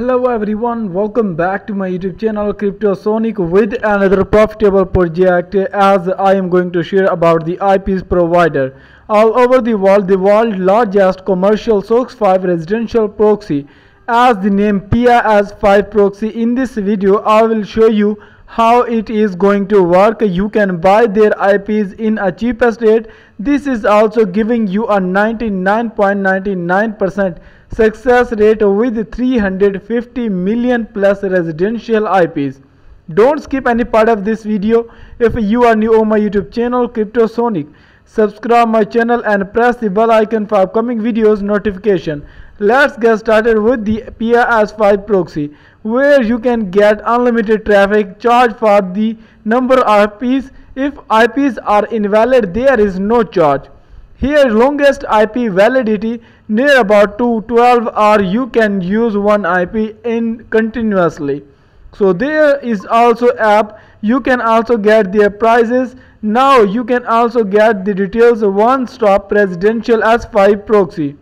Hello everyone, welcome back to my YouTube channel Crypto Sonic with another profitable project as I am going to share about the IPs provider. All over the world's largest commercial SOCKS5 residential proxy. As the name SOCKS5 proxy, in this video I will show you how it is going to work. You can buy their IPs in a cheapest rate. This is also giving you a 99.99% success rate with 350 million plus residential IPs. Don't skip any part of this video. If you are new on my YouTube channel Crypto Sonic, subscribe my channel and press the bell icon for upcoming videos notification. Let's get started with the SOCKS5 proxy, where you can get unlimited traffic, charge for the number of IPs. If IPs are invalid, there is no charge. Here longest IP validity near about 12 or you can use one IP in continuously. So there is also app, you can also get their prices. Now you can also get the details one stop residential S5 proxy.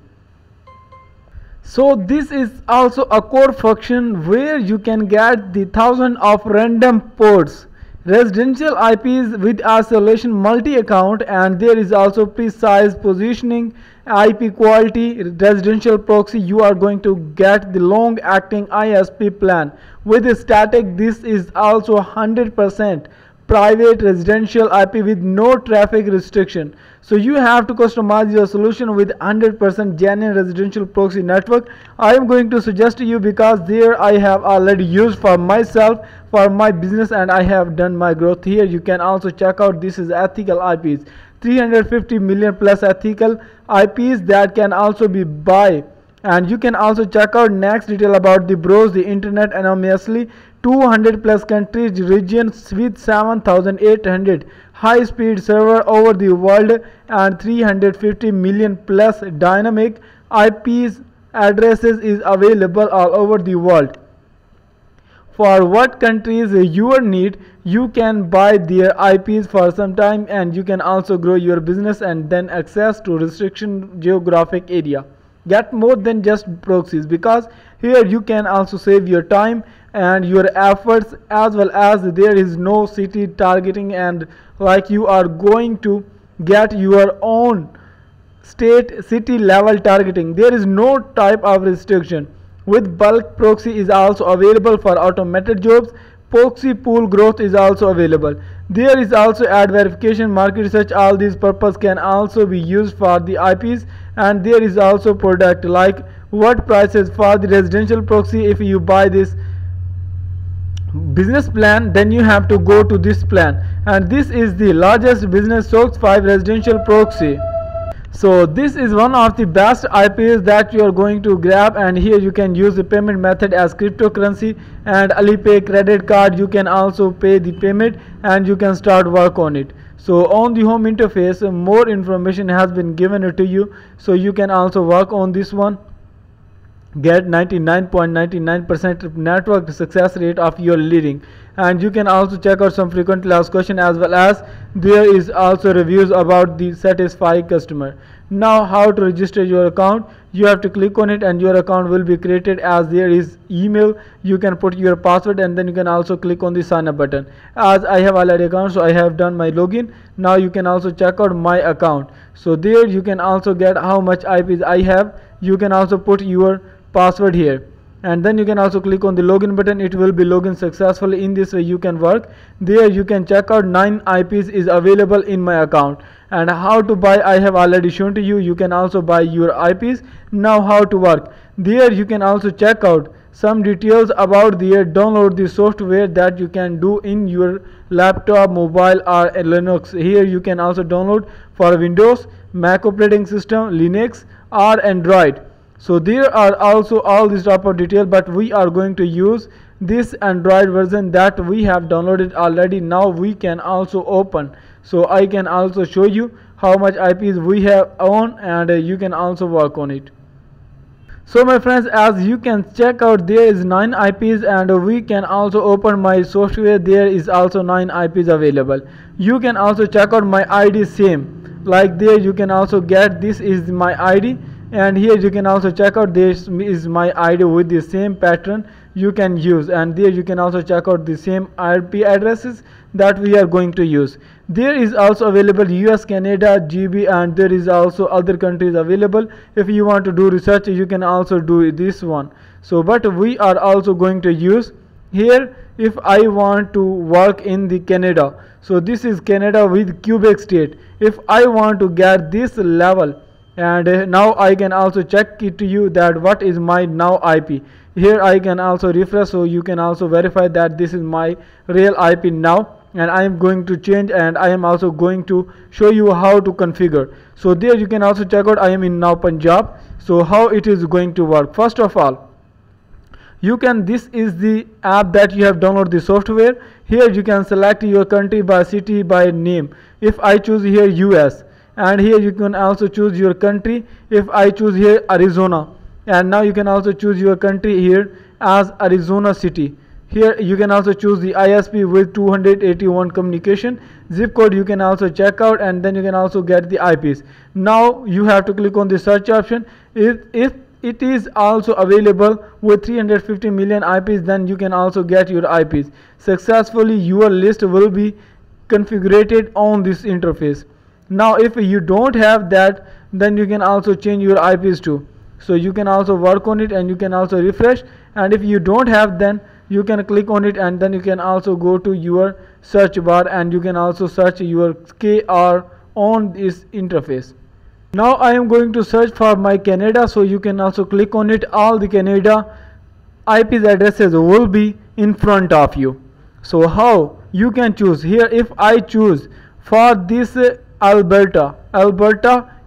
So this is also a core function where you can get the thousands of random ports, residential IPs with isolation multi-account, and there is also precise positioning, IP quality. Residential proxy, you are going to get the long acting ISP plan with static. This is also 100% private residential IP with no traffic restriction. So you have to customize your solution with 100% genuine residential proxy network. I am going to suggest to you because there I have already used for myself, for my business, and I have done my growth. Here you can also check out, this is ethical IPs, 350 million plus ethical IPs that can also be buy. And you can also check out next detail about the browse the internet anonymously, 200 plus countries, regions with 7800 high speed server over the world, and 350 million plus dynamic IPs addresses is available all over the world. For what countries you need, you can buy their IPs for some time, and you can also grow your business and then access to restriction geographic area. Get more than just proxies, because here you can also save your time and your efforts, as well as there is no city targeting, and like you are going to get your own state city level targeting. There is no type of restriction. With bulk proxy is also available for automated jobs. Proxy pool growth is also available. There is also ad verification, market research. All these purpose can also be used for the IPs, and there is also product like what prices for the residential proxy. If you buy this business plan, then you have to go to this plan, and this is the largest business SOCKS5 residential proxy. So this is one of the best IPs that you are going to grab, and here you can use the payment method as cryptocurrency and Alipay credit card. You can also pay the payment and you can start work on it. So on the home interface, more information has been given to you, so you can also work on this one. Get 99.99% network success rate of your leading, and you can also check out some frequently asked questions, as well as there is also reviews about the satisfied customer. Now how to register your account? You have to click on it and your account will be created, as there is email. You can put your password and then you can also click on the sign up button. As I have already account, so I have done my login. Now you can also check out my account. So there you can also get how much IPs I have. You can also put your password here, and then you can also click on the login button. It will be login successfully. In this way you can work. There you can check out 9 IPs is available in my account, and how to buy I have already shown to you. You can also buy your IPs. Now how to work? There you can also check out some details about the download the software that you can do in your laptop, mobile, or Linux. Here you can also download for Windows, Mac operating system, Linux, or Android. So there are also all this type of detail, but we are going to use this Android version that we have downloaded already. Now we can also open, so I can also show you how much IPs we have on, and you can also work on it. So my friends, as you can check out, there is 9 IPs, and we can also open my software. There is also 9 IPs available. You can also check out my ID, same like there you can also get, this is my ID, and here you can also check out this is my ID with the same pattern you can use, and there you can also check out the same IP addresses that we are going to use. There is also available US, Canada, GB, and there is also other countries available. If you want to do research, you can also do this one. So but we are also going to use here. If I want to work in the Canada, so this is Canada with Quebec state. If I want to get this level, and now I can also check it to you that what is my now IP. Here I can also refresh, so you can also verify that this is my real IP now, and I am going to change, and I am also going to show you how to configure. So there you can also check out I am in now Punjab. So how it is going to work? First of all, this is the app that you have downloaded the software. Here you can select your country by city by name. If I choose here US, and here you can also choose your country. If I choose here Arizona, and now you can also choose your country here as Arizona city. Here you can also choose the ISP with 281 communication. Zip code you can also check out, and then you can also get the IPs. Now you have to click on the search option. If it is also available with 350 million IPs, then you can also get your IPs. Successfully your list will be configured on this interface. Now if you don't have that, then you can also change your IPs too. So you can also work on it, and you can also refresh, and if you don't have, then you can click on it, and then you can also go to your search bar, and you can also search your KR on this interface. Now I am going to search for my Canada, so you can also click on it. All the Canada IP addresses will be in front of you. So how you can choose here? If I choose for this Alberta,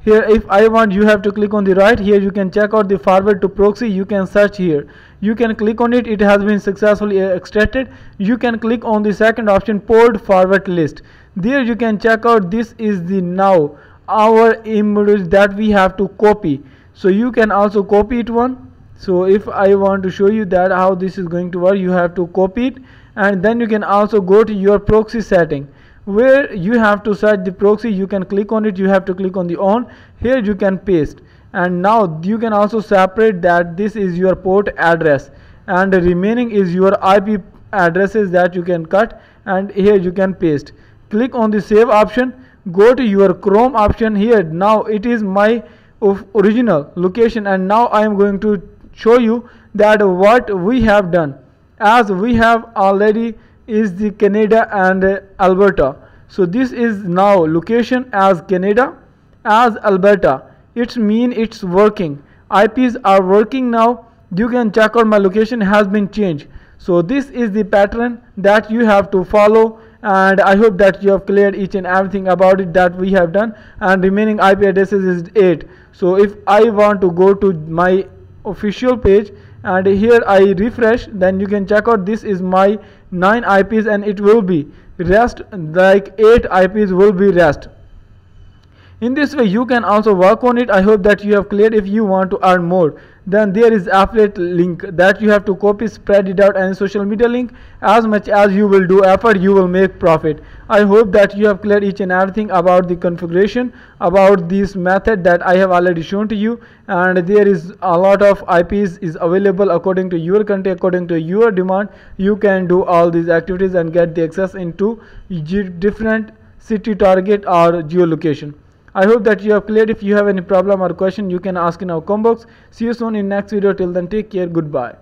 here if I want, you have to click on the right. Here you can check out the forward to proxy. You can search here. You can click on it. It has been successfully extracted. You can click on the second option, port forward list. There you can check out this is the now our image that we have to copy. So you can also copy it one. So if I want to show you that how this is going to work, you have to copy it, and then you can also go to your proxy setting where you have to search the proxy. You can click on it. You have to click on the on. Here you can paste, and now you can also separate that this is your port address, and the remaining is your IP addresses that you can cut, and here you can paste. Click on the save option. Go to your Chrome option. Here now it is my original location, and now I am going to show you that what we have done, as we have already is the Canada and Alberta. So this is now location as Canada, as Alberta. It's mean it's working. IPs are working now. You can check out my location has been changed. So this is the pattern that you have to follow, and I hope that you have cleared each and everything about it that we have done, and remaining IP addresses is 8. So if I want to go to my official page, and here I refresh, then you can check out this is my 9 IPs, and it will be rest like 8 IPs will be rest. In this way you can also work on it. I hope that you have cleared. If you want to earn more, then there is affiliate link that you have to copy, spread it out, and social media link. As much as you will do effort, you will make profit. I hope that you have cleared each and everything about the configuration, about this method that I have already shown to you, and there is a lot of IPs is available according to your country, according to your demand. You can do all these activities and get the access into different city target or geolocation. I hope that you have cleared. If you have any problem or question, you can ask in our comment box. See you soon in next video. Till then, take care. Goodbye.